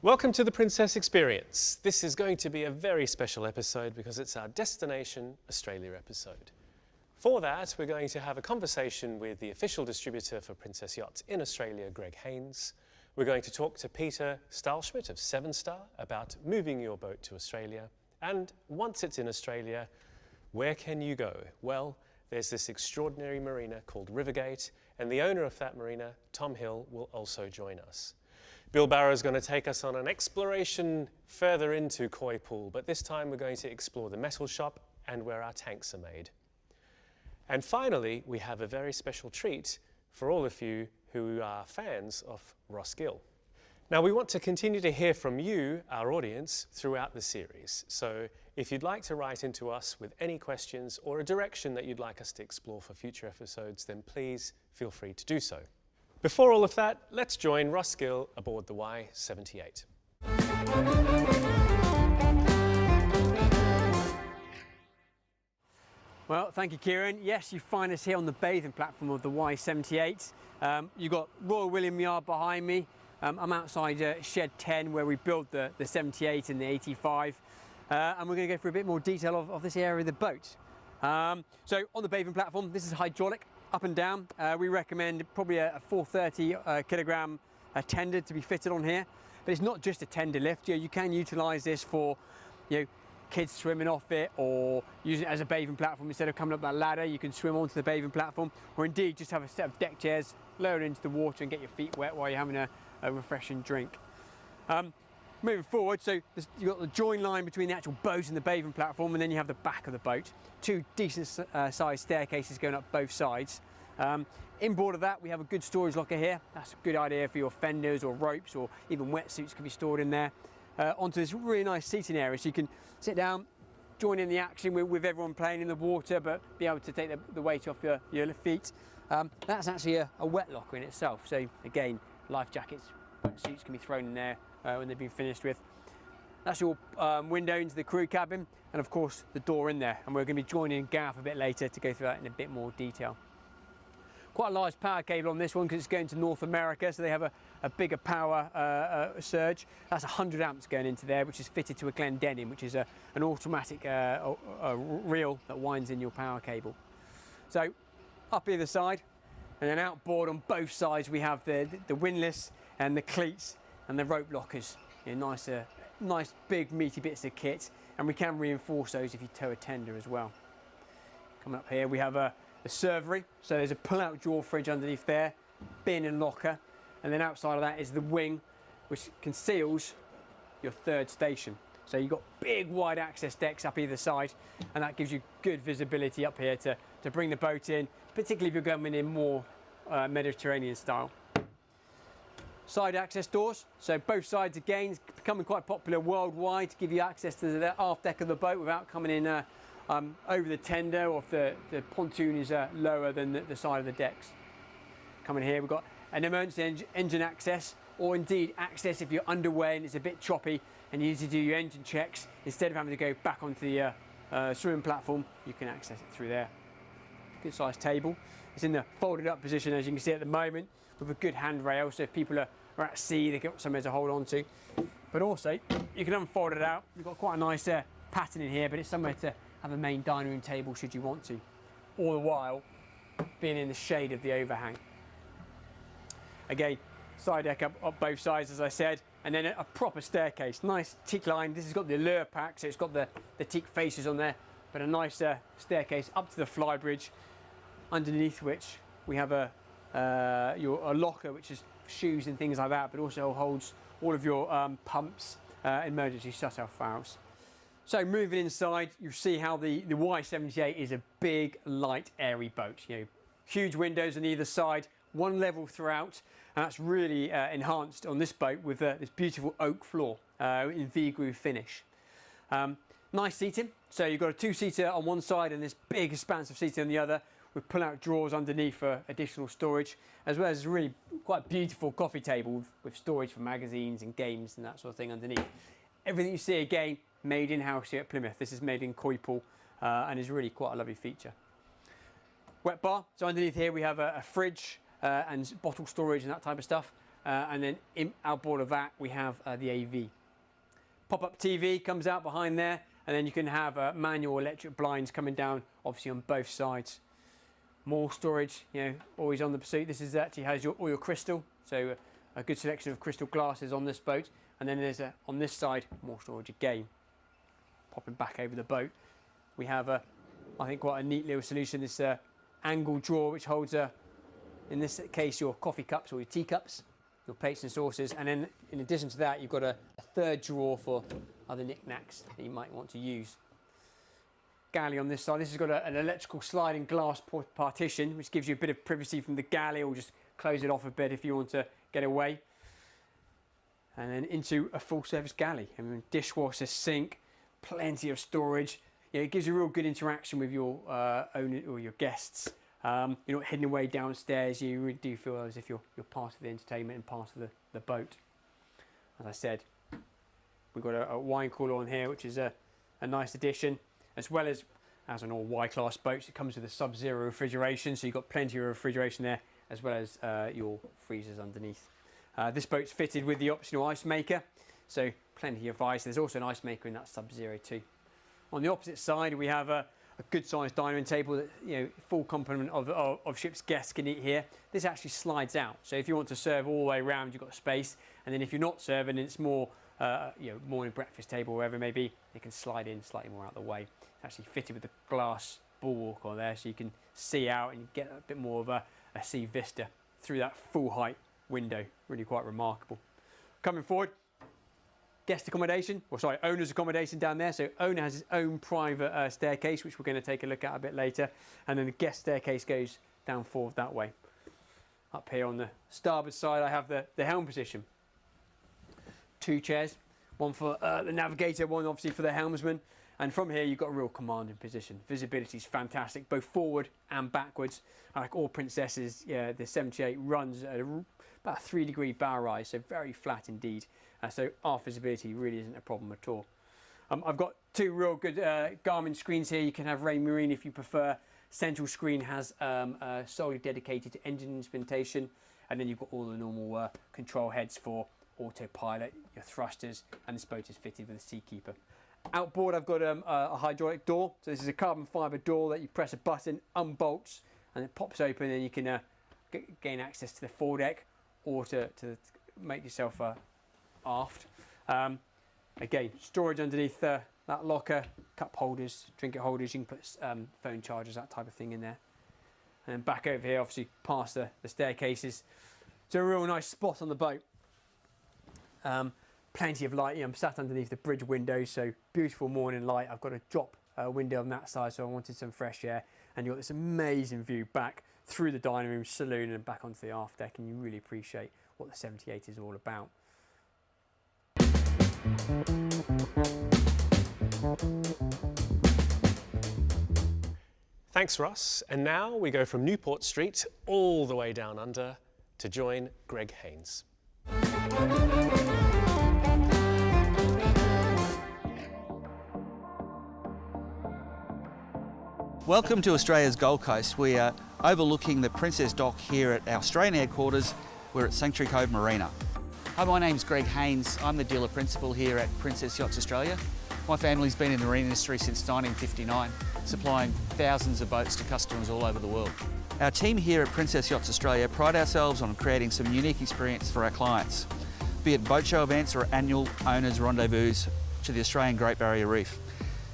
Welcome to the Princess Experience. This is going to be a very special episode because it's our Destination Australia episode. For that, we're going to have a conversation with the official distributor for Princess Yachts in Australia, Greg Haynes. We're going to talk to Peter Staalsmid of Sevenstar about moving your boat to Australia. And once it's in Australia, where can you go? Well, there's this extraordinary marina called Rivergate, and the owner of that marina, Tom Hill, will also join us. Bill Barrow is going to take us on an exploration further into Koi Pool, but this time we're going to explore the metal shop and where our tanks are made. And finally, we have a very special treat for all of you who are fans of Rossgill. Now, we want to continue to hear from you, our audience, throughout the series. So if you'd like to write into us with any questions or a direction that you'd like us to explore for future episodes, then please feel free to do so. Before all of that, let's join Rossgill aboard the Y78. Well, thank you, Kieran. Yes, you find us here on the bathing platform of the Y78. You've got Royal William Yard behind me. I'm outside Shed 10 where we built the 78 and the 85. And we're going to go through a bit more detail of this area of the boat. So on the bathing platform, this is hydraulic, up and down. We recommend probably a 430 kilogram tender to be fitted on here. But it's not just a tender lift. You can utilise this for, kids swimming off it, or using it as a bathing platform. Instead of coming up that ladder, you can swim onto the bathing platform, or indeed just have a set of deck chairs, lower it into the water and get your feet wet while you're having a refreshing drink. Moving forward, so you've got the join line between the actual boat and the bathing platform, and then you have the back of the boat. Two decent sized staircases going up both sides. Inboard of that, we have a good storage locker here. That's a good idea for your fenders or ropes, or even wetsuits can be stored in there. Onto this really nice seating area, so you can sit down, join in the action with everyone playing in the water, but be able to take the weight off your feet. That's actually a wet locker in itself. So again, life jackets, wetsuits can be thrown in there when they've been finished with. That's your window into the crew cabin, and of course the door in there. And we're going to be joining Gareth a bit later to go through that in a bit more detail. Quite a large power cable on this one because it's going to North America, so they have a bigger power surge. That's 100 amps going into there, which is fitted to a Glendenning, which is an automatic reel that winds in your power cable. So up either side, and then outboard on both sides we have the windlass and the cleats and the rope lockers. Nice big meaty bits of kit, and we can reinforce those if you tow a tender as well. Coming up here we have the servery, so there's a pull-out drawer fridge underneath there, bin and locker, and then outside of that is the wing, which conceals your third station. So you've got big wide access decks up either side, and that gives you good visibility up here to bring the boat in, particularly if you're going in more Mediterranean style. Side access doors, so both sides again, becoming quite popular worldwide to give you access to the aft deck of the boat without coming in over the tender, or if the pontoon is lower than the side of the decks. Coming here, we've got an emergency engine access, or indeed access if you're underway and it's a bit choppy and you need to do your engine checks. Instead of having to go back onto the swimming platform, you can access it through there. Good sized table. It's in the folded up position, as you can see at the moment, with a good handrail, so if people are at sea, they've got somewhere to hold on to. But also, you can unfold it out. You've got quite a nice pattern in here, but it's somewhere to have a main dining room table should you want to, all the while being in the shade of the overhang. Again, side deck up both sides, as I said, and then a proper staircase. Nice teak line. This has got the allure pack, so it's got the teak faces on there, but a nice staircase up to the flybridge, underneath which we have a locker, which is shoes and things like that, but also holds all of your pumps, emergency shut-off valves. So moving inside, you see how the Y78 is a big, light, airy boat. Huge windows on either side, one level throughout, and that's really enhanced on this boat with this beautiful oak floor in V-groove finish. Nice seating, so you've got a two-seater on one side and this big expanse of seating on the other, with pull-out drawers underneath for additional storage, as well as a really quite beautiful coffee table with storage for magazines and games and that sort of thing underneath. Everything you see again, made in-house here at Plymouth. This is made in Koi Pool and is really quite a lovely feature. Wet bar, so underneath here we have a fridge and bottle storage and that type of stuff. and then outboard of that we have the AV. Pop-up TV comes out behind there, and then you can have manual electric blinds coming down, obviously on both sides. More storage, you know, always on the pursuit. This is actually has all your crystal, so a good selection of crystal glasses on this boat. And then there's on this side more storage again. Popping back over the boat, we have I think quite a neat little solution. This angle drawer which holds in this case your coffee cups or your teacups, your plates and saucers, and then in addition to that you've got a third drawer for other knickknacks that you might want to use. Galley on this side. This has got an electrical sliding glass partition which gives you a bit of privacy from the galley, or just close it off a bit if you want to get away. And then into a full service galley. I mean, dishwasher, sink, plenty of storage. You know, it gives you a real good interaction with your owner or your guests. You're not hidden away downstairs. You really do feel as if you're part of the entertainment and part of the boat. As I said, we've got a wine cooler on here, which is a nice addition, as well as on all Y-class boats, it comes with a sub-zero refrigeration, so you've got plenty of refrigeration there, as well as your freezers underneath. This boat's fitted with the optional ice maker, so plenty of ice. There's also an ice maker in that Sub-Zero too. On the opposite side, we have a good-sized dining table that, you know, full complement of ship's guests can eat here. This actually slides out, so if you want to serve all the way around, you've got space. And then if you're not serving, it's more, you know, morning breakfast table, wherever it may be, it can slide in slightly more out of the way. It's actually fitted with the glass bulwark on there, so you can see out and you get a bit more of a sea vista through that full height window. Really quite remarkable. Coming forward, guest accommodation, or sorry, owner's accommodation down there. So owner has his own private staircase, which we're going to take a look at a bit later, and then the guest staircase goes down forward that way. Up here on the starboard side, I have the helm position. 2 chairs, one for the navigator, one obviously for the helmsman. And from here, you've got a real commanding position. Visibility is fantastic, both forward and backwards. Like all Princesses, yeah, the 78 runs at about a 3-degree bow rise, so very flat indeed. So our visibility really isn't a problem at all. I've got 2 real good Garmin screens here. You can have Ray Marine if you prefer. Central screen has solely dedicated to engine instrumentation, and then you've got all the normal control heads for autopilot, your thrusters, and this boat is fitted with a Seakeeper. Outboard, I've got a hydraulic door. So this is a carbon fibre door that you press a button, unbolts, and it pops open, and you can gain access to the foredeck or to make yourself aft. Again, storage underneath that locker, cup holders, trinket holders. You can put phone chargers, that type of thing in there. And then back over here, obviously past the staircases. It's a real nice spot on the boat. Plenty of light. I'm sat underneath the bridge window, so beautiful morning light. I've got a drop window on that side, so I wanted some fresh air. And you've got this amazing view back through the dining room, saloon, and back onto the aft deck, and you really appreciate what the 78 is all about. Thanks, Ross. And now we go from Newport Street all the way down under to join Greg Haynes. Welcome to Australia's Gold Coast. We are overlooking the Princess Dock here at our Australian headquarters. We're at Sanctuary Cove Marina. Hi, my name's Greg Haynes. I'm the dealer principal here at Princess Yachts Australia. My family's been in the marine industry since 1959, supplying thousands of boats to customers all over the world. Our team here at Princess Yachts Australia pride ourselves on creating some unique experience for our clients, be it boat show events or annual owners' rendezvous to the Australian Great Barrier Reef.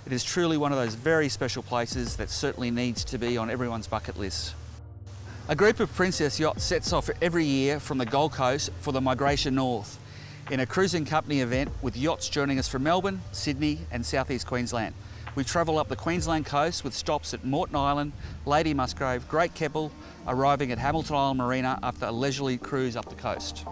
It is truly one of those very special places that certainly needs to be on everyone's bucket list. A group of Princess Yachts sets off every year from the Gold Coast for the migration north in a cruising company event with yachts joining us from Melbourne, Sydney and southeast Queensland. We travel up the Queensland coast with stops at Moreton Island, Lady Musgrave, Great Keppel, arriving at Hamilton Island Marina after a leisurely cruise up the coast.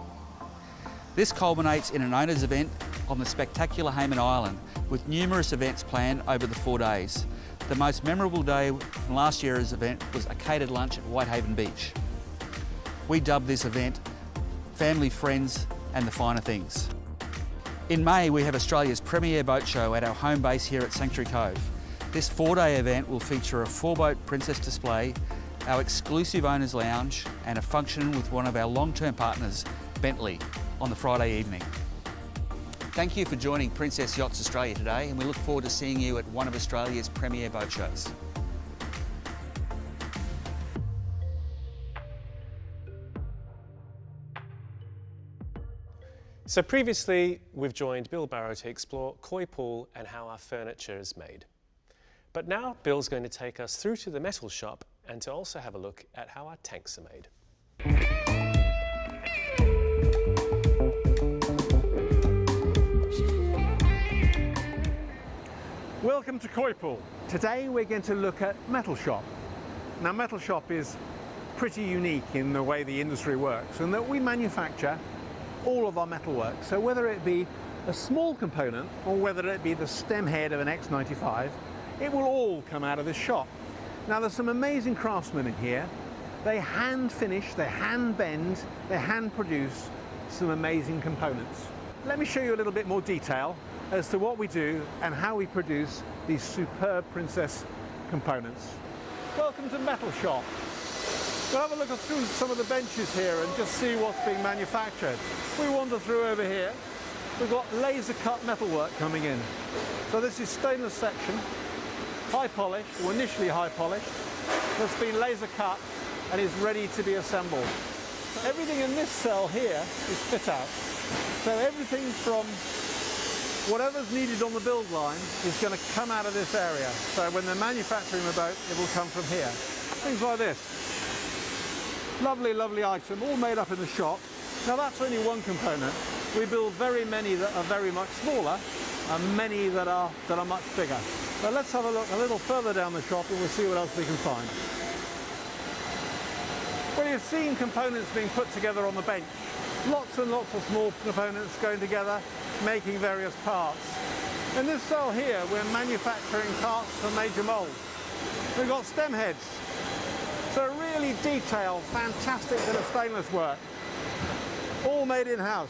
This culminates in an owners event on the spectacular Hayman Island, with numerous events planned over the 4 days. The most memorable day from last year's event was a catered lunch at Whitehaven Beach. We dubbed this event Family, Friends and the Finer Things. In May, we have Australia's premier boat show at our home base here at Sanctuary Cove. This 4-day event will feature a 4-boat Princess display, our exclusive owners lounge and a function with one of our long-term partners, Bentley on the Friday evening. Thank you for joining Princess Yachts Australia today, and we look forward to seeing you at one of Australia's premier boat shows. So previously, we've joined Bill Barrow to explore koi pool and how our furniture is made. But now Bill's going to take us through to the metal shop and to also have a look at how our tanks are made. Welcome to Koi Pool. Today we're going to look at metal shop. Now metal shop is pretty unique in the way the industry works, and that we manufacture all of our metalwork. So whether it be a small component or whether it be the stem head of an X95, it will all come out of this shop. Now there's some amazing craftsmen in here. They hand finish, they hand bend, they hand produce some amazing components. Let me show you a little bit more detail as to what we do and how we produce these superb Princess components. Welcome to Metal Shop. We'll have a look through some of the benches here and just see what's being manufactured. We wander through over here. We've got laser cut metalwork coming in. So this is stainless section, high polished, or initially high polished, that's been laser cut and is ready to be assembled. Everything in this cell here is fit out. So everything from whatever's needed on the build line is going to come out of this area. So when they're manufacturing the boat, it will come from here. Things like this. Lovely, lovely item, all made up in the shop. Now that's only one component. We build very many that are very much smaller and many that are much bigger. But let's have a look a little further down the shop and we'll see what else we can find. Well, you've seen components being put together on the bench. Lots and lots of small components going together, making various parts. In this cell here, we're manufacturing parts for major molds. We've got stem heads. So really detailed, fantastic bit of stainless work. All made in-house.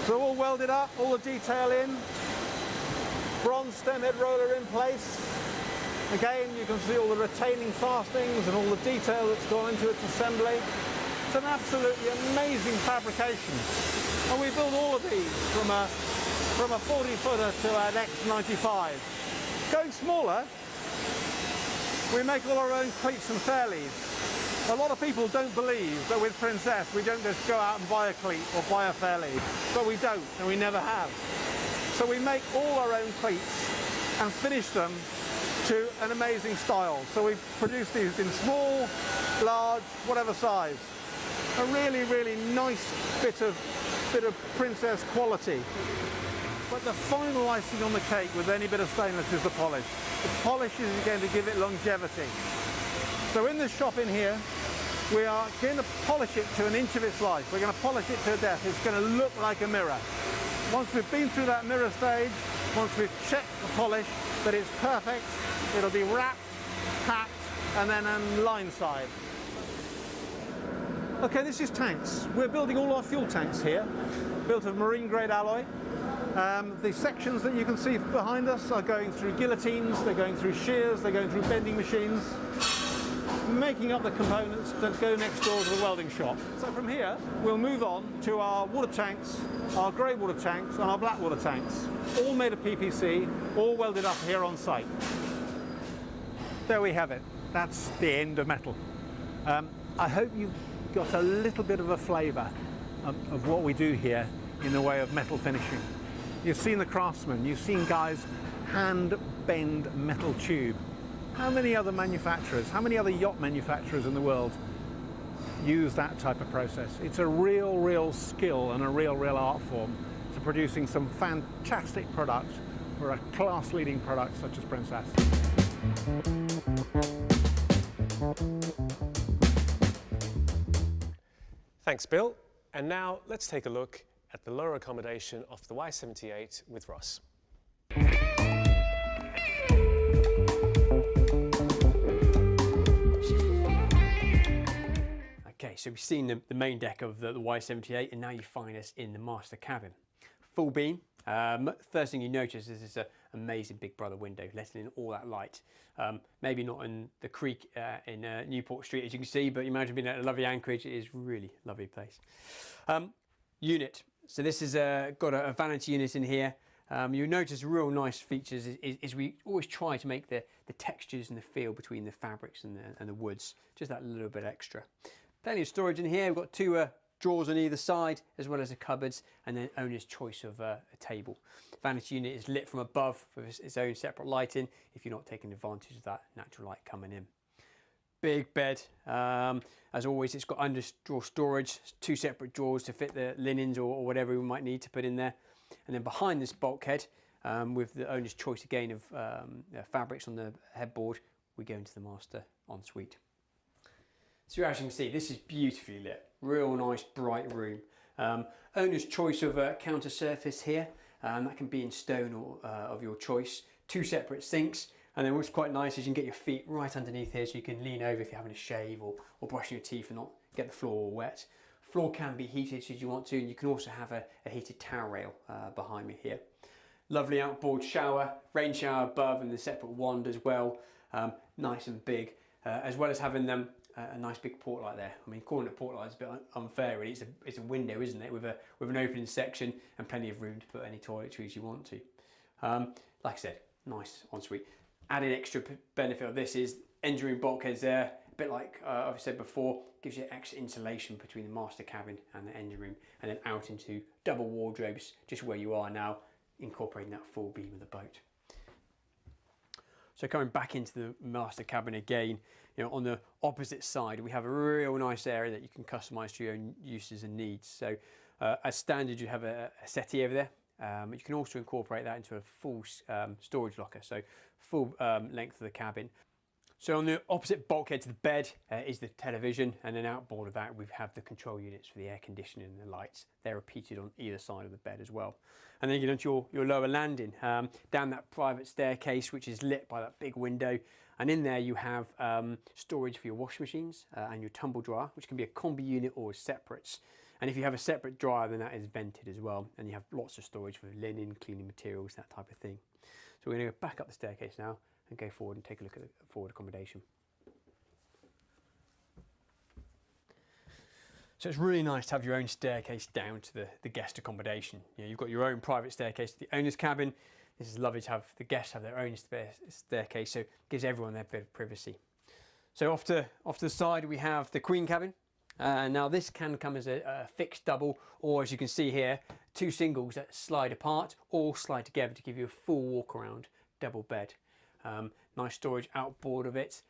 So all welded up, all the detail in. Bronze stem head roller in place. Again, you can see all the retaining fastenings and all the detail that's gone into its assembly. It's an absolutely amazing fabrication. And we build all of these from a 40-footer to an X95. Going smaller, we make all our own cleats and fairleads. A lot of people don't believe that with Princess we don't just go out and buy a cleat or buy a fairlead, but we don't, and we never have. So we make all our own cleats and finish them to an amazing style. So we produce these in small, large, whatever size. A really, really nice bit of Princess quality. But the final icing on the cake with any bit of stainless is the polish. The polish is going to give it longevity. So in this shop in here, we are going to polish it to an inch of its life. We're going to polish it to death. It's going to look like a mirror. Once we've been through that mirror stage, once we've checked the polish, that it's perfect, it'll be wrapped, packed, and then on line side. Okay, this is tanks. We're building all our fuel tanks here, built of marine grade alloy. The sections that you can see behind us are going through guillotines, they're going through shears, they're going through bending machines, making up the components that go next door to the welding shop. So from here, we'll move on to our water tanks, our grey water tanks and our black water tanks, all made of PPC, all welded up here on site. There we have it. That's the end of metal. I hope you've got a little bit of a flavour of what we do here in the way of metal finishing. You've seen the craftsmen, you've seen guys hand bend metal tube. How many other manufacturers, how many other yacht manufacturers in the world use that type of process? It's a real skill and a real art form to producing some fantastic products for a class-leading product such as Princess. Thanks, Bill. And now let's take a look at the lower accommodation of the Y78 with Ross. Okay, so we've seen the main deck of the Y78, and now you find us in the master cabin. Full beam. First thing you notice is this amazing Big Brother window, letting in all that light. Maybe not in the creek in Newport Street, as you can see, but imagine being at a lovely anchorage. It is really lovely place. unit. So this has got a vanity unit in here. You'll notice real nice features is we always try to make the textures and the feel between the fabrics and the woods just that little bit extra. Plenty of storage in here. We've got two drawers on either side, as well as the cupboards, and then owner's choice of a table. Vanity unit is lit from above with its own separate lighting if you're not taking advantage of that natural light coming in. Big bed. As always, it's got under-drawer storage, two separate drawers to fit the linens or whatever we might need to put in there. And then behind this bulkhead, with the owner's choice again of fabrics on the headboard, we go into the master ensuite. So as you can see, this is beautifully lit. Real nice bright room. Owner's choice of counter surface here. That can be in stone or of your choice. Two separate sinks. And then what's quite nice is you can get your feet right underneath here, so you can lean over if you're having a shave or brushing your teeth and not get the floor all wet. Floor can be heated should you want to, and you can also have a heated towel rail behind me here. Lovely outboard shower, rain shower above, and the separate wand as well. Nice and big, as well as having them a nice big port light there. I mean, calling it a port light is a bit unfair really. It's a window, isn't it, with an opening section and plenty of room to put any toiletries you want to. Like I said, nice ensuite. Added extra benefit of this is engine room bulkheads there. A bit like I've said before, gives you extra insulation between the master cabin and the engine room, and then out into double wardrobes just where you are now, incorporating that full beam of the boat. So coming back into the master cabin again, on the opposite side we have a real nice area that you can customise to your own uses and needs. So as standard, you have a settee over there. You can also incorporate that into a full storage locker, so full length of the cabin. So on the opposite bulkhead to the bed is the television, and then outboard of that we have the control units for the air conditioning and the lights. They're repeated on either side of the bed as well. And then you get onto your lower landing, down that private staircase which is lit by that big window, and in there you have storage for your wash machines and your tumble dryer, which can be a combi unit or separates. And if you have a separate dryer, then that is vented as well, and you have lots of storage for linen, cleaning materials, that type of thing. So we're going to go back up the staircase now and go forward and take a look at the forward accommodation. So it's really nice to have your own staircase down to the guest accommodation. You've got your own private staircase to the owner's cabin. This is lovely to have the guests have their own staircase, so it gives everyone their bit of privacy. So off to the side we have the queen cabin. Now this can come as a fixed double, or as you can see here, two singles that slide apart or slide together to give you a full walk around double bed. Nice storage outboard of it,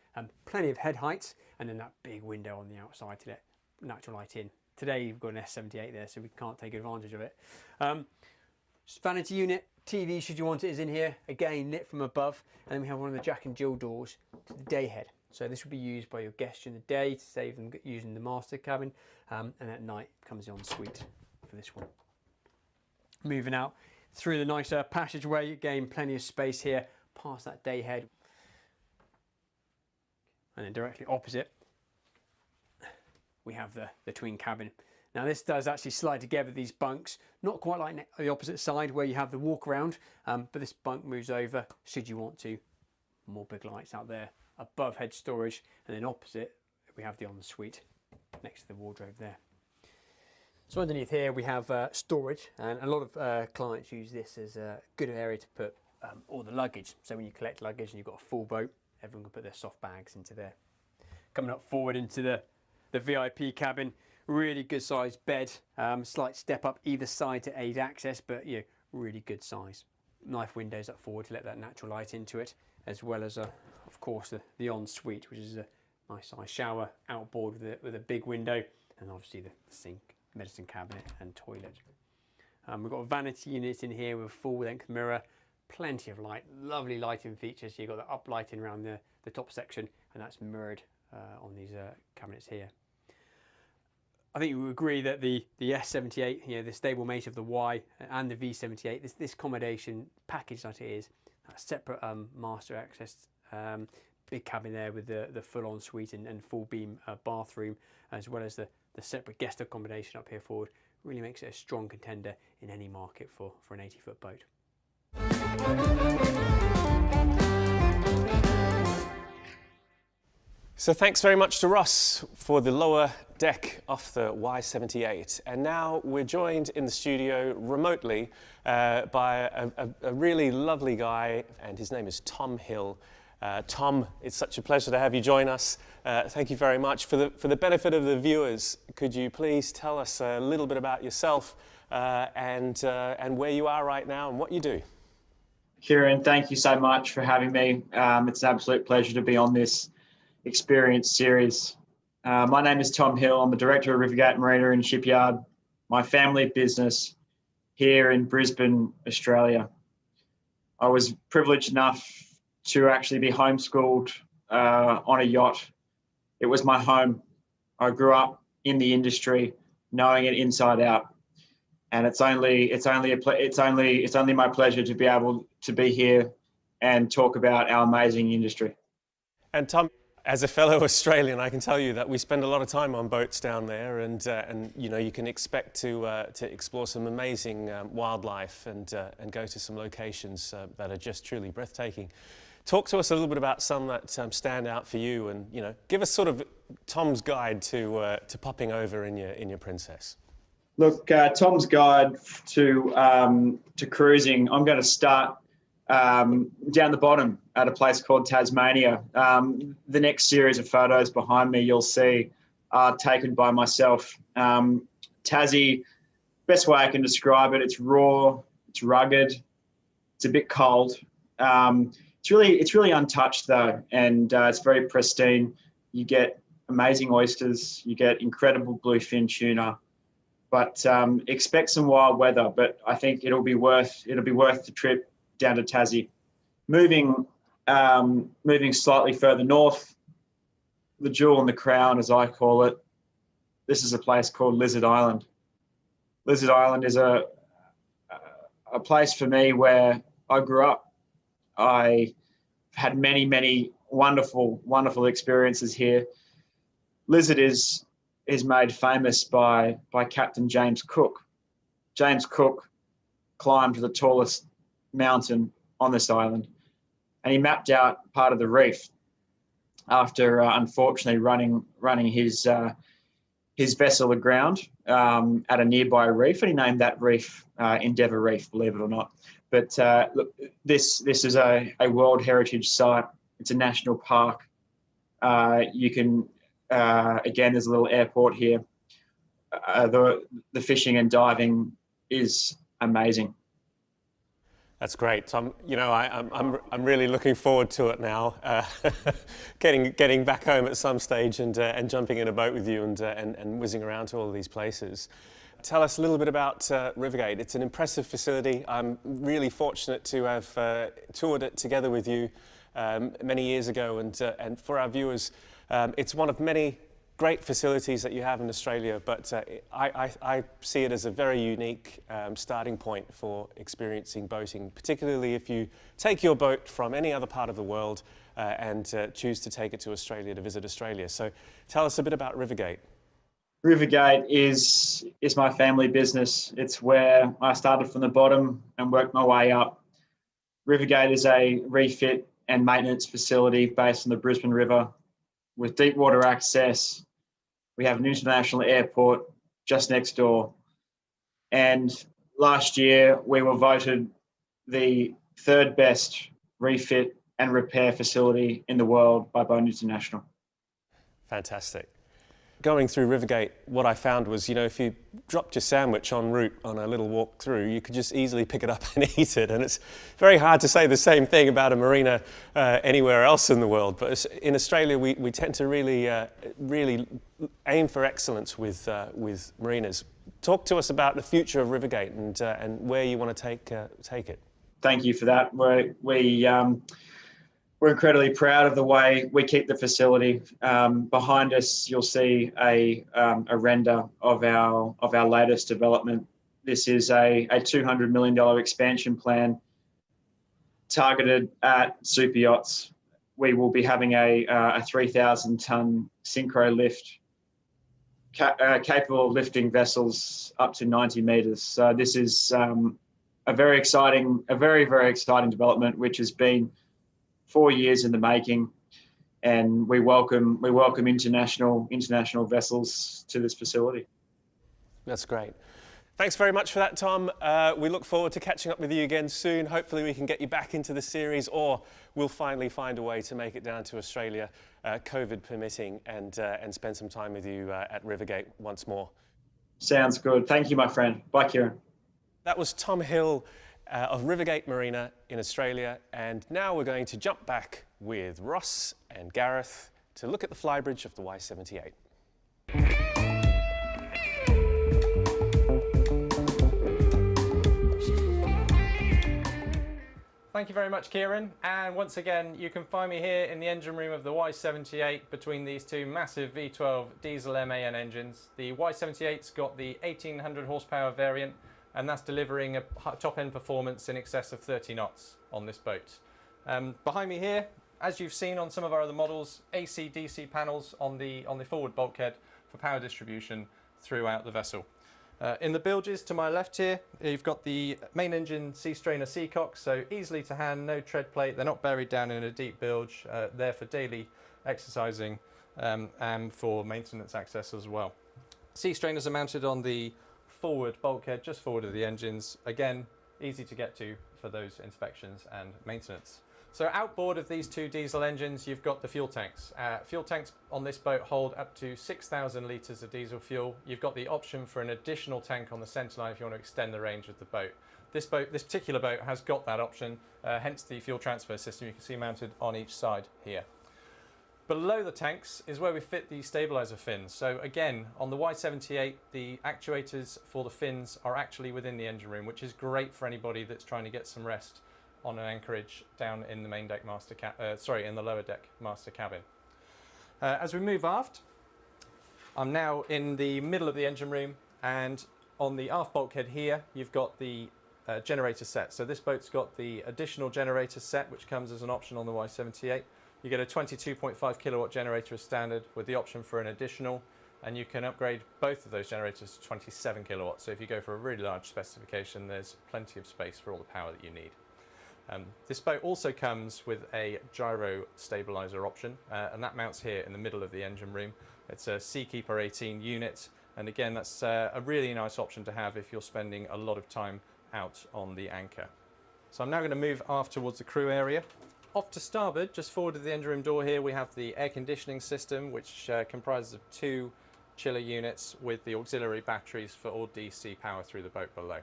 plenty of head height, and then that big window on the outside to let natural light in. Today you've got an S78 there, so we can't take advantage of it. Vanity unit, TV should you want it, is in here, again lit from above, and then we have one of the Jack and Jill doors to the day head. So this will be used by your guests during the day to save them using the master cabin, and at night comes the ensuite for this one. Moving out through the nicer passageway, again plenty of space here past that day head, and then directly opposite we have the twin cabin. Now this does actually slide together, these bunks, not quite like the opposite side where you have the walk around, but this bunk moves over should you want to. More big lights out there, above head storage, and then opposite we have the ensuite next to the wardrobe there. So underneath here we have storage, and a lot of clients use this as a good area to put all the luggage. So when you collect luggage and you've got a full boat, everyone can put their soft bags into there. Coming up forward into the VIP cabin, really good sized bed, slight step up either side to aid access, but really good size. Nice windows up forward to let that natural light into it, as well as of course the ensuite, which is a nice size shower outboard with a big window, and obviously the sink, medicine cabinet and toilet. We've got a vanity unit in here with a full length mirror, plenty of light, lovely lighting features. So you've got the up lighting around the top section, and that's mirrored on these cabinets here. I think you would agree that the S78, the stable mate of the Y and the V78, this accommodation package that it is, that separate master access, big cabin there with the full ensuite and full beam bathroom, as well as the separate guest accommodation up here forward, really makes it a strong contender in any market for an 80-foot boat. So thanks very much to Ross for the lower deck off the Y78, and now we're joined in the studio remotely by a really lovely guy, and his name is Tom Hill. Tom, it's such a pleasure to have you join us. Thank you very much. For the benefit of the viewers, could you please tell us a little bit about yourself and where you are right now and what you do? Kieran, thank you so much for having me. It's an absolute pleasure to be on this experience series. My name is Tom Hill. I'm the director of Rivergate Marina and Shipyard, my family business here in Brisbane, Australia. I was privileged enough to actually be homeschooled on a yacht. It was my home. I grew up in the industry, knowing it inside out, and it's only my pleasure to be able to be here and talk about our amazing industry. And Tom, as a fellow Australian, I can tell you that we spend a lot of time on boats down there, and you know, you can expect to explore some amazing wildlife and go to some locations that are just truly breathtaking. Talk to us a little bit about some that stand out for you, and you know, give us sort of Tom's guide to popping over in your Princess. Look, Tom's guide to cruising. I'm going to start down the bottom at a place called Tasmania. The next series of photos behind me you'll see are taken by myself. Tassie, best way I can describe it, it's raw, it's rugged, it's a bit cold. It's really untouched though, and it's very pristine. You get amazing oysters, you get incredible bluefin tuna, but expect some wild weather. But I think it'll be worth the trip down to Tassie. Moving slightly further north, the jewel in the crown, as I call it. This is a place called Lizard Island. Lizard Island is a place for me where I grew up. I had many wonderful experiences here. Lizard is made famous by Captain James Cook. James Cook climbed the tallest mountain on this island, and he mapped out part of the reef after unfortunately running his vessel aground at a nearby reef, and he named that reef Endeavour Reef, believe it or not. But look, this is a World Heritage Site. It's a national park. You can, again, there's a little airport here. The fishing and diving is amazing. That's great, Tom. You know, I'm really looking forward to it now. Getting back home at some stage and jumping in a boat with you and whizzing around to all of these places. Tell us a little bit about Rivergate. It's an impressive facility. I'm really fortunate to have toured it together with you many years ago, and for our viewers, it's one of many great facilities that you have in Australia, but I see it as a very unique starting point for experiencing boating, particularly if you take your boat from any other part of the world and choose to take it to Australia to visit Australia. So tell us a bit about Rivergate. Rivergate is my family business. It's where I started from the bottom and worked my way up. Rivergate is a refit and maintenance facility based on the Brisbane River with deep water access. We have an international airport just next door. And last year we were voted the third best refit and repair facility in the world by Boat International. Fantastic. Going through Rivergate, what I found was, you know, if you dropped your sandwich en route on a little walk through, you could just easily pick it up and eat it. And it's very hard to say the same thing about a marina anywhere else in the world. But in Australia, we tend to really aim for excellence with marinas. Talk to us about the future of Rivergate and where you want to take it. Thank you for that. We're incredibly proud of the way we keep the facility. Behind us, you'll see a render of our latest development. This is a $200 million expansion plan targeted at super yachts. We will be having a 3,000-ton synchro lift capable of lifting vessels up to 90 metres. So this is a very exciting development, which has been 4 years in the making. and we welcome international vessels to this facility. That's great. Thanks very much for that, Tom. We look forward to catching up with you again soon. Hopefully we can get you back into the series, or we'll finally find a way to make it down to Australia, COVID permitting, and spend some time with you at Rivergate once more. Sounds good. Thank you, my friend. Bye, Kieran. That was Tom Hill of Rivergate Marina in Australia, and now we're going to jump back with Ross and Gareth to look at the flybridge of the Y78. Thank you very much, Kieran. And once again, you can find me here in the engine room of the Y78 between these two massive V12 diesel MAN engines. The Y78's got the 1800 horsepower variant, and that's delivering a top-end performance in excess of 30 knots on this boat. Behind me here, as you've seen on some of our other models, AC/DC panels on the forward bulkhead for power distribution throughout the vessel. In the bilges to my left here, you've got the main engine sea strainer seacocks, so easily to hand, no tread plate, they're not buried down in a deep bilge, there for daily exercising and for maintenance access as well. Sea strainers are mounted on the forward bulkhead, just forward of the engines, again, easy to get to for those inspections and maintenance. So outboard of these two diesel engines, you've got the fuel tanks. Fuel tanks on this boat hold up to 6,000 litres of diesel fuel. You've got the option for an additional tank on the centreline if you want to extend the range of the boat. This particular boat has got that option, hence the fuel transfer system you can see mounted on each side here. Below the tanks is where we fit the stabiliser fins. So again, on the Y78, the actuators for the fins are actually within the engine room, which is great for anybody that's trying to get some rest on an anchorage down in the main deck in the lower deck master cabin. As we move aft, I'm now in the middle of the engine room, and on the aft bulkhead here, you've got the generator set. So this boat's got the additional generator set, which comes as an option on the Y78. You get a 22.5 kilowatt generator as standard with the option for an additional, and you can upgrade both of those generators to 27 kilowatts. So if you go for a really large specification, there's plenty of space for all the power that you need. This boat also comes with a gyro stabilizer option, and that mounts here in the middle of the engine room. It's a Seakeeper 18 unit, and again that's a really nice option to have if you're spending a lot of time out on the anchor. So I'm now going to move aft towards the crew area. Off to starboard, just forward of the engine room door here, we have the air conditioning system, which comprises of two chiller units with the auxiliary batteries for all DC power through the boat below.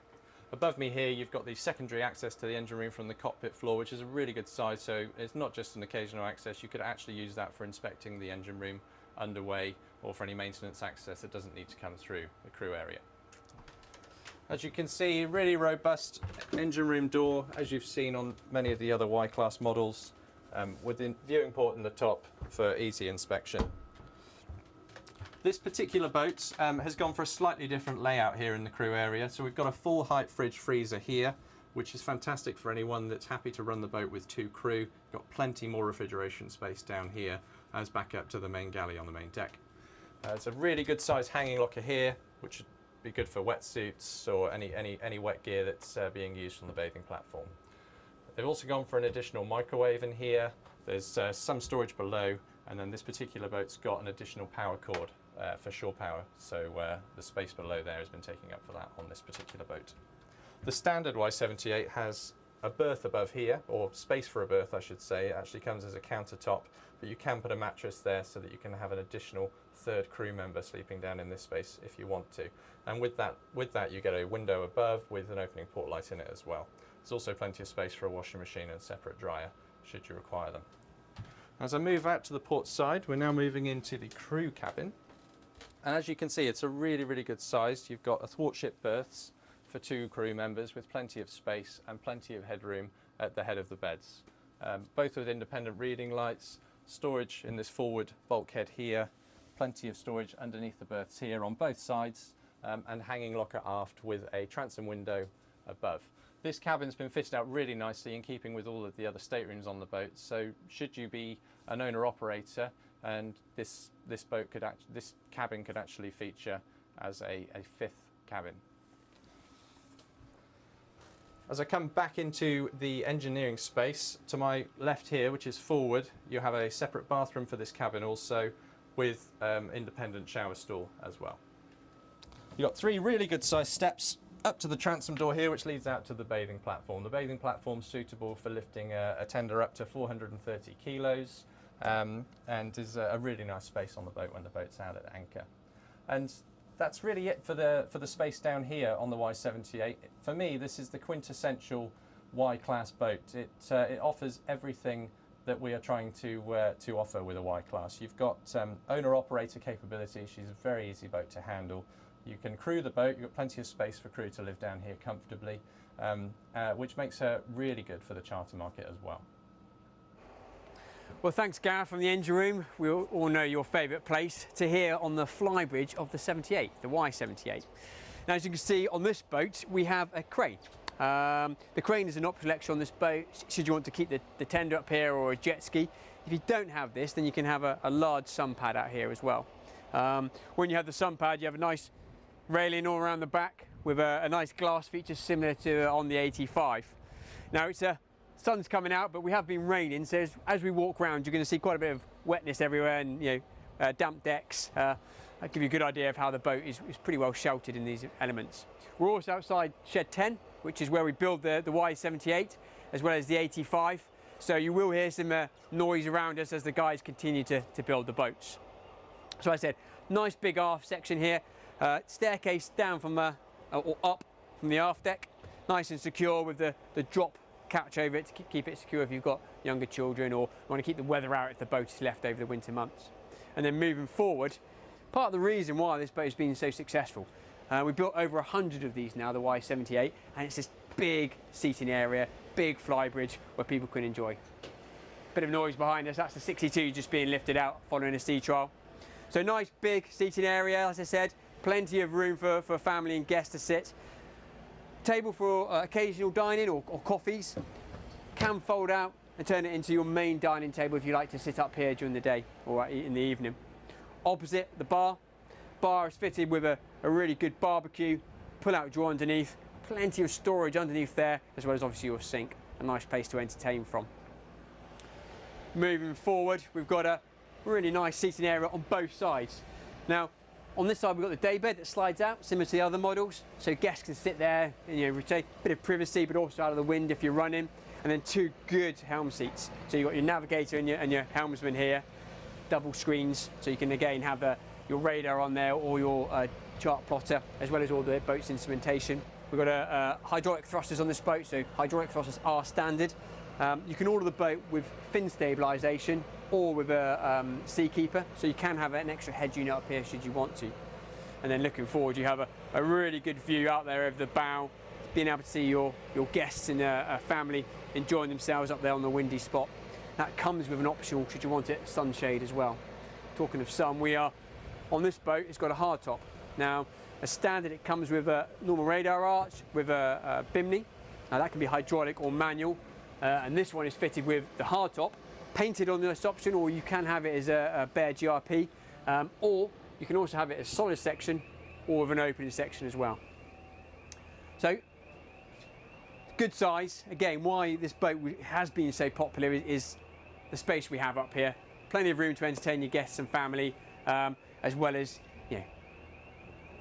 Above me here, you've got the secondary access to the engine room from the cockpit floor, which is a really good size, so it's not just an occasional access. You could actually use that for inspecting the engine room underway or for any maintenance access that doesn't need to come through the crew area. As you can see, really robust engine room door, as you've seen on many of the other Y-class models, with the viewing port in the top for easy inspection. This particular boat has gone for a slightly different layout here in the crew area. So we've got a full height fridge freezer here, which is fantastic for anyone that's happy to run the boat with two crew. Got plenty more refrigeration space down here as back up to the main galley on the main deck. It's a really good size hanging locker here, which would be good for wetsuits or any wet gear that's being used on the bathing platform. They've also gone for an additional microwave in here. There's some storage below, and then this particular boat's got an additional power cord for shore power, so the space below there has been taken up for that on this particular boat. The standard Y78 has a berth above here, or space for a berth I should say. It actually comes as a countertop, but you can put a mattress there so that you can have an additional third crew member sleeping down in this space if you want to. And with that you get a window above with an opening port light in it as well. There's also plenty of space for a washing machine and a separate dryer should you require them. As I move out to the port side, we're now moving into the crew cabin. And as you can see, it's a really, really good size. You've got athwartship berths for two crew members with plenty of space and plenty of headroom at the head of the beds. Both with independent reading lights, storage in this forward bulkhead here, plenty of storage underneath the berths here on both sides, and hanging locker aft with a transom window above. This cabin's been fitted out really nicely in keeping with all of the other staterooms on the boat, so should you be an owner-operator, and this cabin could actually feature as a fifth cabin. As I come back into the engineering space, to my left here, which is forward, you have a separate bathroom for this cabin also, with independent shower stall as well. You've got 3 really good sized steps up to the transom door here, which leads out to the bathing platform. The bathing platform is suitable for lifting a tender up to 430 kilos and is a really nice space on the boat when the boat's out at anchor. And that's really it for the space down here on the Y78. For me, this is the quintessential Y-class boat. It offers everything that we are trying to offer with a Y-class. You've got owner-operator capability. She's a very easy boat to handle. You can crew the boat. You've got plenty of space for crew to live down here comfortably, which makes her really good for the charter market as well. Well, thanks, Gareth, from the engine room. We all know your favourite place to hear on the flybridge of the 78, the Y78. Now, as you can see on this boat, we have a crane. The crane is an optional extra on this boat should you want to keep the tender up here or a jet ski. If you don't have this, then you can have a large sun pad out here as well. When you have the sun pad, you have a nice railing all around the back with a nice glass feature similar to on the 85. Now, sun's coming out, but we have been raining, so as we walk around, you're going to see quite a bit of wetness everywhere and damp decks. That'll give you a good idea of how the boat is pretty well sheltered in these elements. We're also outside shed 10, which is where we build the Y78 as well as the 85. So you will hear some noise around us as the guys continue to build the boats. So as I said, nice big aft section here. Staircase down from or up from the aft deck, nice and secure with the drop catch over it to keep it secure if you've got younger children or want to keep the weather out if the boat is left over the winter months. And then moving forward, part of the reason why this boat has been so successful, we built over 100 of these now, the Y78, and it's this big seating area, big flybridge where people can enjoy. Bit of noise behind us, that's the 62 just being lifted out following a sea trial. So nice big seating area, as I said, plenty of room for family and guests to sit. Table for occasional dining or coffees. Can fold out and turn it into your main dining table if you like to sit up here during the day or in the evening. Opposite the bar. Bar is fitted with a really good barbecue, pull-out drawer underneath, plenty of storage underneath there, as well as obviously your sink. A nice place to entertain from. Moving forward, we've got a really nice seating area on both sides. Now, on this side, we've got the daybed that slides out, similar to the other models, so guests can sit there and retain a bit of privacy, but also out of the wind if you're running. And then 2 good helm seats. So you've got your navigator and your helmsman here, double screens, so you can again have your radar on there or your chart plotter, as well as all the boat's instrumentation. We've got hydraulic thrusters on this boat, so hydraulic thrusters are standard. You can order the boat with fin stabilisation or with a seakeeper, so you can have an extra head unit up here should you want to. And then looking forward, you have a really good view out there of the bow, being able to see your guests and family enjoying themselves up there on the windy spot. That comes with an optional, should you want it, sunshade as well. Talking of sun, we are on this boat, it's got a hardtop. Now, as standard, it comes with a normal radar arch with a bimini. Now that can be hydraulic or manual, and this one is fitted with the hardtop, painted on this option, or you can have it as a bare GRP, or you can also have it as solid section or with an opening section as well. So, good size. Again, why this boat has been so popular is the space we have up here. Plenty of room to entertain your guests and family, as well as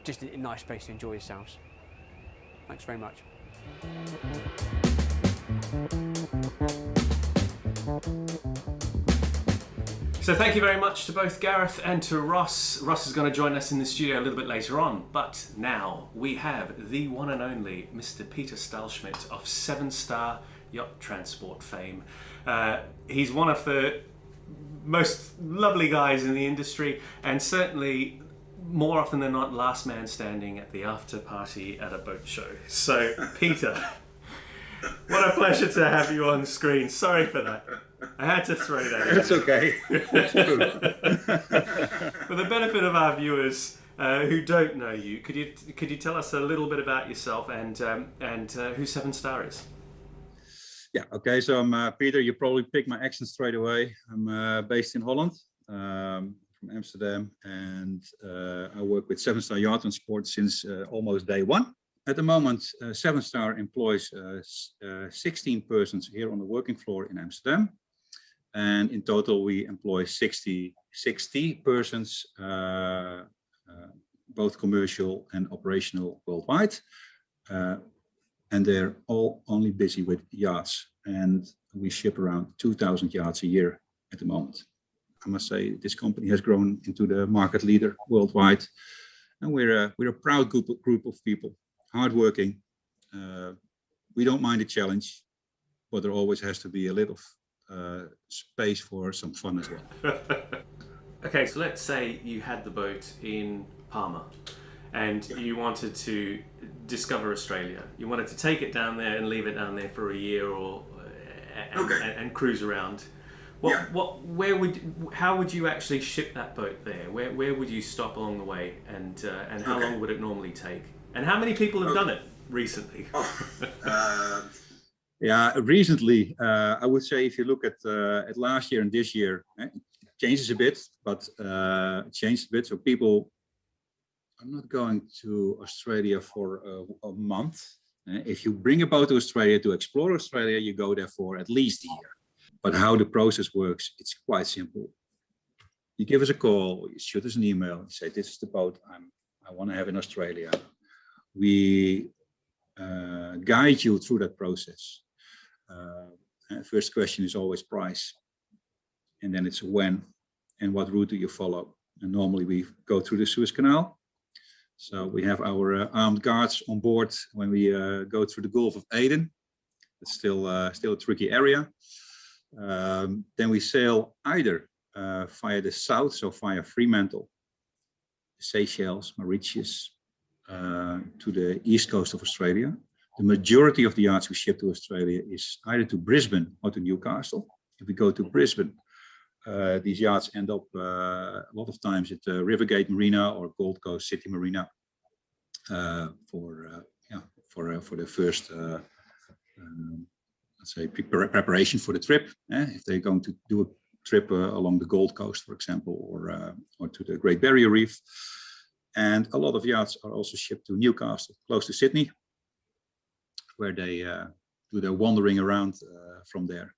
just a nice space to enjoy yourselves. Thanks very much. So thank you very much to both Gareth and to Ross. Ross is going to join us in the studio a little bit later on, but now we have the one and only Mr. Peter Staalsmid of Sevenstar yacht transport fame. He's one of the most lovely guys in the industry, and certainly more often than not last man standing at the after party at a boat show. So Peter, what a pleasure to have you on screen. Sorry for that. I had to throw that in. It's okay. For the benefit of our viewers who don't know you, could you tell us a little bit about yourself and who Sevenstar is? Yeah, okay, so I'm Peter. You probably picked my accent straight away. I'm based in Holland, from Amsterdam, and I work with Sevenstar Yacht and Sport since almost day one. At the moment, Sevenstar employs 16 persons here on the working floor in Amsterdam. And in total, we employ 60 persons, both commercial and operational worldwide. And they're all only busy with yachts. And we ship around 2,000 yachts a year at the moment. I must say, this company has grown into the market leader worldwide. And we're a proud group of people, hardworking. We don't mind a challenge, but there always has to be a little space for some fun as well. Okay, so let's say you had the boat in Palma and you wanted to discover Australia. You wanted to take it down there and leave it down there for a year or and cruise around. How would you actually ship that boat there? Where would you stop along the way, and how long would it normally take? And how many people have done it recently? Yeah, recently, I would say if you look at last year and this year, it changes a bit, but it changed a bit. So people are not going to Australia for a month. If you bring a boat to Australia to explore Australia, you go there for at least a year. But how the process works, it's quite simple. You give us a call, you shoot us an email, you say, this is the boat I want to have in Australia. We guide you through that process. First question is always price. And then it's when and what route do you follow? And normally we go through the Suez Canal. So we have our armed guards on board when we go through the Gulf of Aden. It's still a tricky area. Then we sail either via the south, so via Fremantle, Seychelles, Mauritius, to the east coast of Australia. The majority of the yachts we ship to Australia is either to Brisbane or to Newcastle. If we go to Brisbane, these yachts end up a lot of times at Rivergate Marina or Gold Coast City Marina for the first let's say preparation for the trip. If they're going to do a trip along the Gold Coast, for example, or to the Great Barrier Reef. And a lot of yachts are also shipped to Newcastle, close to Sydney, where they do their wandering around from there.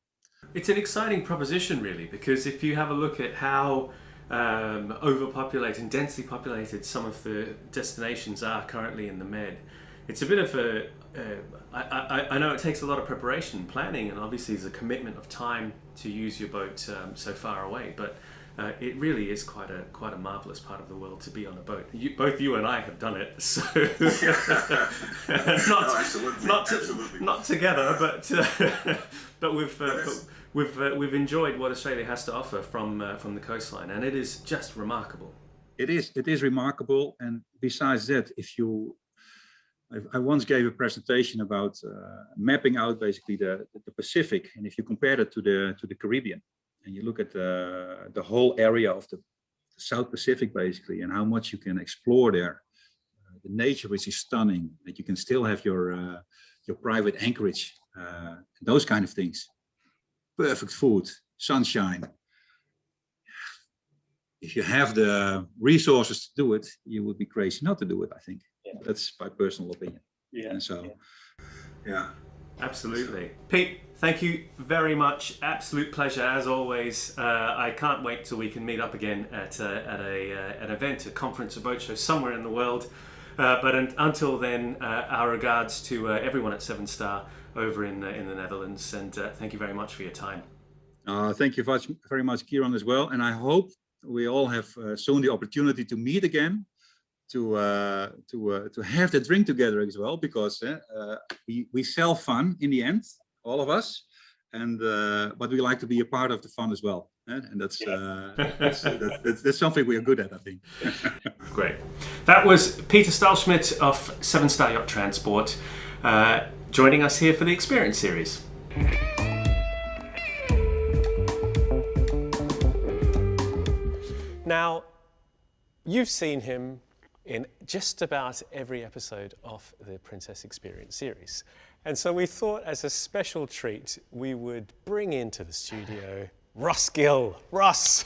It's an exciting proposition, really, because if you have a look at how overpopulated and densely populated some of the destinations are currently in the Med, it's a bit of a I know it takes a lot of preparation and planning, and obviously there's a commitment of time to use your boat so far away, but it really is quite a marvelous part of the world to be on a boat. Both you and I have done it, so not together, but we've enjoyed what Australia has to offer from the coastline, and it is just remarkable. It is remarkable, and besides that, I once gave a presentation about mapping out basically the Pacific, and if you compare it to the Caribbean, and you look at the whole area of the South Pacific basically, and how much you can explore there, the nature which is stunning, that you can still have your private anchorage, those kind of things, perfect food, sunshine. If you have the resources to do it, you would be crazy not to do it, I think. Yeah. That's my personal opinion. Yeah. And so, yeah. Absolutely. Pete, thank you very much. Absolute pleasure as always. I can't wait till we can meet up again at an event, a conference, a boat show somewhere in the world. But until then, our regards to everyone at Sevenstar over in the Netherlands, and thank you very much for your time. Thank you very much, Kieran, as well. And I hope we all have soon the opportunity to meet again, to have the drink together as well, because we sell fun in the end, all of us, and but we like to be a part of the fun as well, and that's something we are good at, I think. Great. That was Peter Staalsmid of Sevenstar Yacht Transport, joining us here for the Experience Series. Now, you've seen him in just about every episode of the Princess Experience series. And so we thought, as a special treat, we would bring into the studio Rossgill. Ross,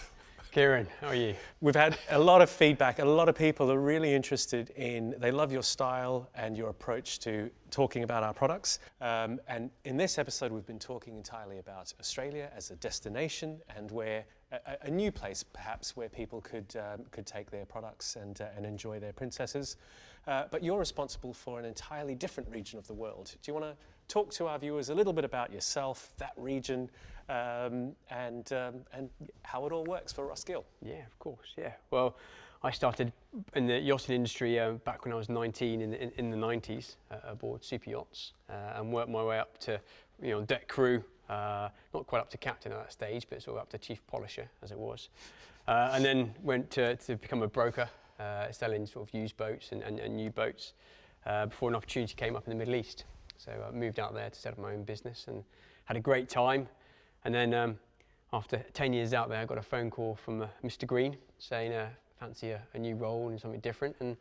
Kieran, how are you? We've had a lot of feedback. A lot of people are really interested they love your style and your approach to talking about our products. And in this episode, we've been talking entirely about Australia as a destination and where a new place, perhaps, where people could take their products and enjoy their princesses. But you're responsible for an entirely different region of the world. Do you want to talk to our viewers a little bit about yourself, that region, and how it all works for Rossgill? Yeah, of course, yeah. Well, I started in the yachting industry back when I was 19 in the 90s aboard super yachts, and worked my way up to, deck crew, not quite up to captain at that stage, but sort of up to chief polisher as it was. And then went to become a broker, selling sort of used boats and new boats, before an opportunity came up in the Middle East. So I moved out there to set up my own business and had a great time. And then after 10 years out there, I got a phone call from Mr. Green saying, fancy a new role and something different, and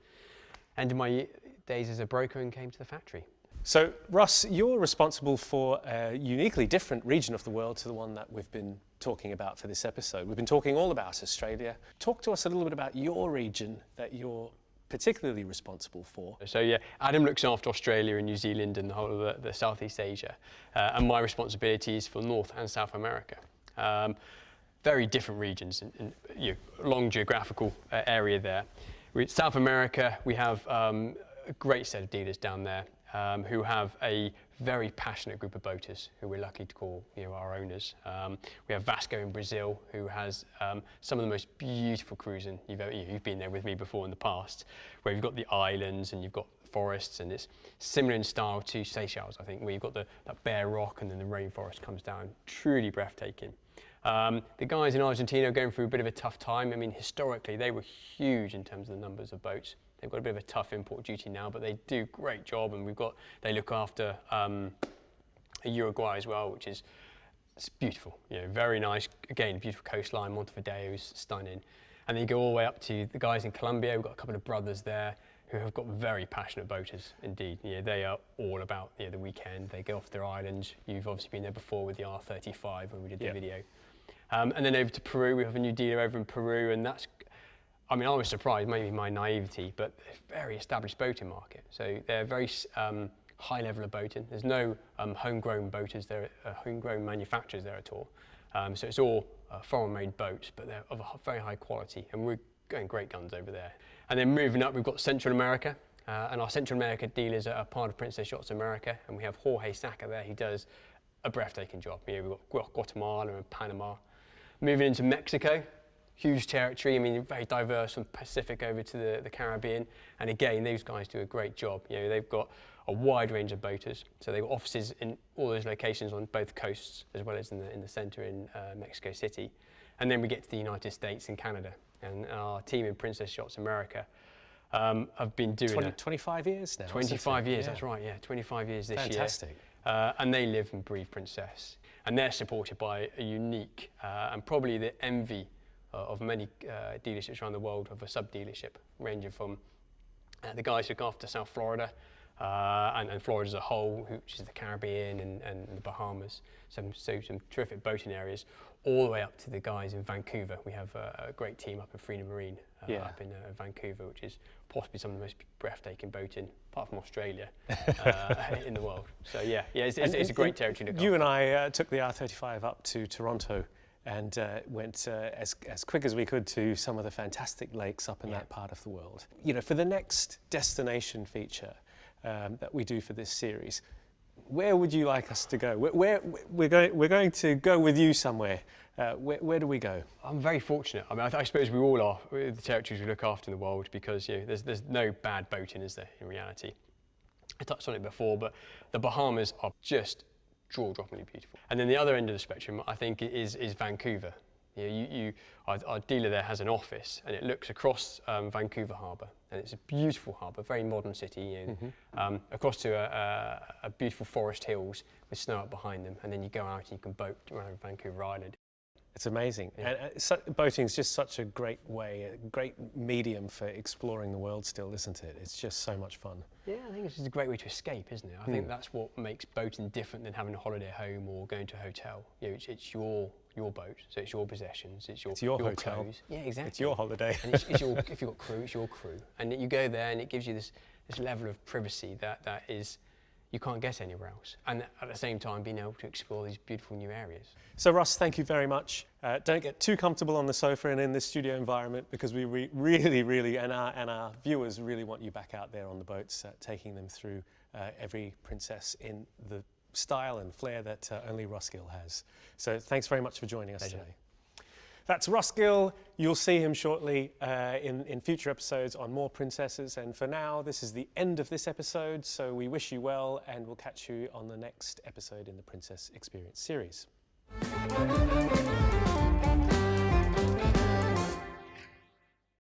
ended my days as a broker and came to the factory. So Ross, you're responsible for a uniquely different region of the world to the one that we've been talking about for this episode. We've been talking all about Australia. Talk to us a little bit about your region that you're particularly responsible for. So yeah, Adam looks after Australia and New Zealand and the whole of the Southeast Asia, and my responsibility is for North and South America. Very different regions and long geographical area there. South America, we have a great set of dealers down there who have a very passionate group of boaters who we're lucky to call our owners. We have Vasco in Brazil, who has some of the most beautiful cruising you've been there with me before in the past, where you've got the islands and you've got forests, and it's similar in style to Seychelles, I think, where you've got that bare rock and then the rainforest comes down. Truly breathtaking. The guys in Argentina are going through a bit of a tough time. I mean, historically, they were huge in terms of the numbers of boats. They've got a bit of a tough import duty now, but they do a great job, and they look after Uruguay as well, which is beautiful. Very nice. Again, beautiful coastline. Montevideo is stunning, and then you go all the way up to the guys in Colombia. We've got a couple of brothers there who have got very passionate boaters indeed. They are all about the weekend. They go off their islands. You've obviously been there before with the R35 when we did the video, and then over to Peru. We have a new dealer over in Peru, and that's. I mean, I was surprised, maybe my naivety, but they're a very established boating market. So they're very high level of boating. There's no homegrown boaters there, homegrown manufacturers there at all. So it's all foreign-made boats, but they're of a very high quality, and we're going great guns over there. And then moving up, we've got Central America, and our Central America dealers are part of Princess Yachts America, and we have Jorge Saka there, who does a breathtaking job. We've got Guatemala and Panama. Moving into Mexico. Huge territory. I mean, very diverse from Pacific over to the Caribbean. And again, those guys do a great job. They've got a wide range of boaters. So they've got offices in all those locations on both coasts, as well as in the centre in Mexico City. And then we get to the United States and Canada. And our team in Princess Yachts America have been doing 25 years now. 25 years, that's right, yeah. 25 years this year. Fantastic. And they live and breathe Princess. And they're supported by a unique and probably the envy of many dealerships around the world, of a sub-dealership, ranging from the guys who look after South Florida and Florida as a whole, which is the Caribbean and the Bahamas, some terrific boating areas, all the way up to the guys in Vancouver. We have a great team up in Freedom Marine up in Vancouver, which is possibly some of the most breathtaking boating, apart from Australia, in the world. So it's a great territory to look after. You and I took the R35 up to Toronto and went as quick as we could to some of the fantastic lakes up in that part of the world. For the next destination feature that we do for this series, where would you like us to go? We're going to go with you somewhere. Where do we go? I'm very fortunate. I mean, I suppose we all are with the territories we look after in the world, because there's no bad boating, is there, in reality? I touched on it before, but the Bahamas are just jaw-droppingly beautiful. And then the other end of the spectrum, I think, is Vancouver. Our dealer there has an office, and it looks across Vancouver Harbour, and it's a beautiful harbour, very modern city, across to a beautiful forest hills with snow up behind them, and then you go out and you can boat around Vancouver Island. It's amazing. Yeah. And boating is just such a great way, a great medium for exploring the world still, isn't it? It's just so much fun. Yeah, I think it's just a great way to escape, isn't it? I think that's what makes boating different than having a holiday home or going to a hotel. It's your your boat, so it's your possessions, it's your hotel. clothes. Yeah, exactly. It's your holiday. And it's your, if you've got crew, it's your crew. And you go there and it gives you this level of privacy that is, you can't get anywhere else. And at the same time, being able to explore these beautiful new areas. So Ross, thank you very much. Don't get too comfortable on the sofa and in this studio environment, because we really, and our viewers really want you back out there on the boats, taking them through every Princess in the style and flair that only Rossgill has. So thanks very much for joining us today. That's Rossgill. You'll see him shortly in future episodes on more princesses. And for now, this is the end of this episode. So we wish you well, and we'll catch you on the next episode in the Princess Experience series.